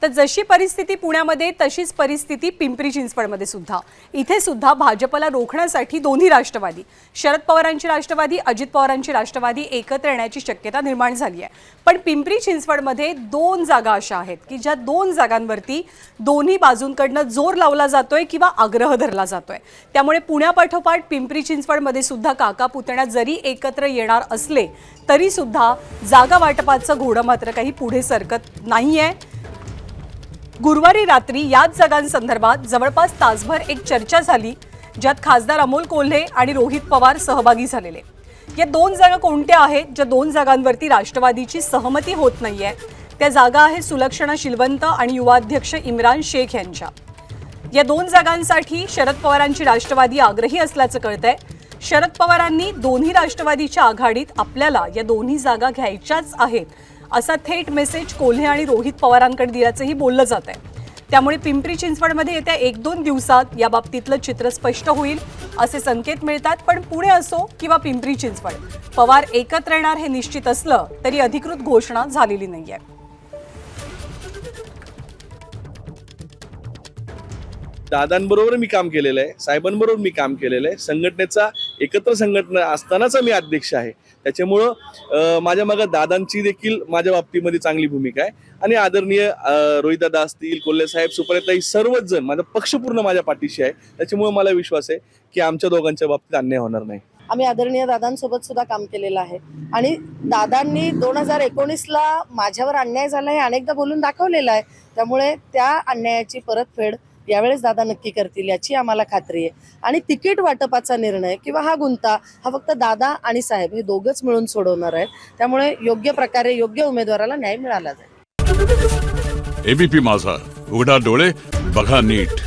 तर जशी परिस्थिती पुण्यामध्ये तशीच परिस्थिती पिंपरी चिंचवडमध्ये सुद्धा. इथे सुद्धा भाजपला रोखण्यासाठी दोन्ही राष्ट्रवादी, शरद पवारांची राष्ट्रवादी, अजित पवारांची राष्ट्रवादी एकत्र येण्याची शक्यता निर्माण झाली आहे. पण पिंपरी चिंचवडमध्ये 2 जागा अशा आहेत की ज्या 2 जागांवरती दोन्ही बाजूंकडनं जोर लावला जातोय किंवा आग्रह धरला जातोय. त्यामुळे पुण्यापाठोपाठ पिंपरी चिंचवडमध्ये सुद्धा काका पुतण्या जरी एकत्र येणार असले तरी सुद्धा जागा वाटपाचं घोडं मात्र काही पुढे सरकत नाहीये. गुरुवारी रात्री याच जागांसंदर्भात जवळपास तासभर एक चर्चा झाली, ज्यात खासदार अमोल कोल्हे आणि रोहित पवार सहभागी झालेले. या 2 जागा कोणत्या आहेत ज्या 2 जागांवरती राष्ट्रवादीची सहमती होत नाहीये? त्या जागा आहेत सुलक्षणा शिलवंत आणि युवा अध्यक्ष इम्रान शेख यांच्या. या 2 जागांसाठी शरद पवारांची राष्ट्रवादी आग्रही असल्याचं कळतंय. शरद पवारांनी दोन्ही राष्ट्रवादीच्या आघाडीत आपल्याला या दोन्ही जागा घ्यायच्याच आहेत असा थेट मेसेज कोल्हे आणि रोहित पवारांकडे दिल्याचंही बोललं जात आहे. त्यामुळे पिंपरी चिंचवडमध्ये येत्या 1-2 दिवसात या बाबतीतलं चित्र स्पष्ट होईल असे संकेत मिळतात. पण पुणे असो किंवा पिंपरी चिंचवड, पवार एकत्र येणार हे निश्चित असलं तरी अधिकृत घोषणा झालेली नाहीये. दादांबरोबर मी काम केलेलं आहे, साहेबांबरोबर मी काम केलेलं आहे. संघटनेचा एकत्र संघटना असतानाचा मी अध्यक्ष आहे. त्याच्यामुळं माझ्या मागे दादांची देखील माझ्या बाबतीमध्ये चांगली भूमिका आहे. आणि आदरणीय रोहितदादा असतील, कोल्हे साहेब, सुप्रियाताई, सर्वच जण माझा पक्ष पूर्ण माझ्या पाठीशी आहे. त्याच्यामुळे मला विश्वास आहे की आमच्या दोघांच्या बाबतीत अन्याय होणार नाही. आम्ही आदरणीय दादांसोबत सुद्धा काम केलेलं आहे आणि दादांनी 2019ला माझ्यावर अन्याय झाला हे अनेकदा बोलून दाखवलेलं आहे. त्यामुळे त्या अन्यायाची परतफेड यावेळेस दादा नक्की करतील याची आम्हाला खात्री आहे. आणि तिकीट वाटपाचा निर्णय किंवा हा गुंता हा फक्त दादा आणि साहेब हे दोघंच मिळून सोडवणार आहेत. त्यामुळे योग्य प्रकारे योग्य उमेदवाराला न्याय मिळाला जाईल. एबीपी माझा, उघडा डोळे बघा नीट.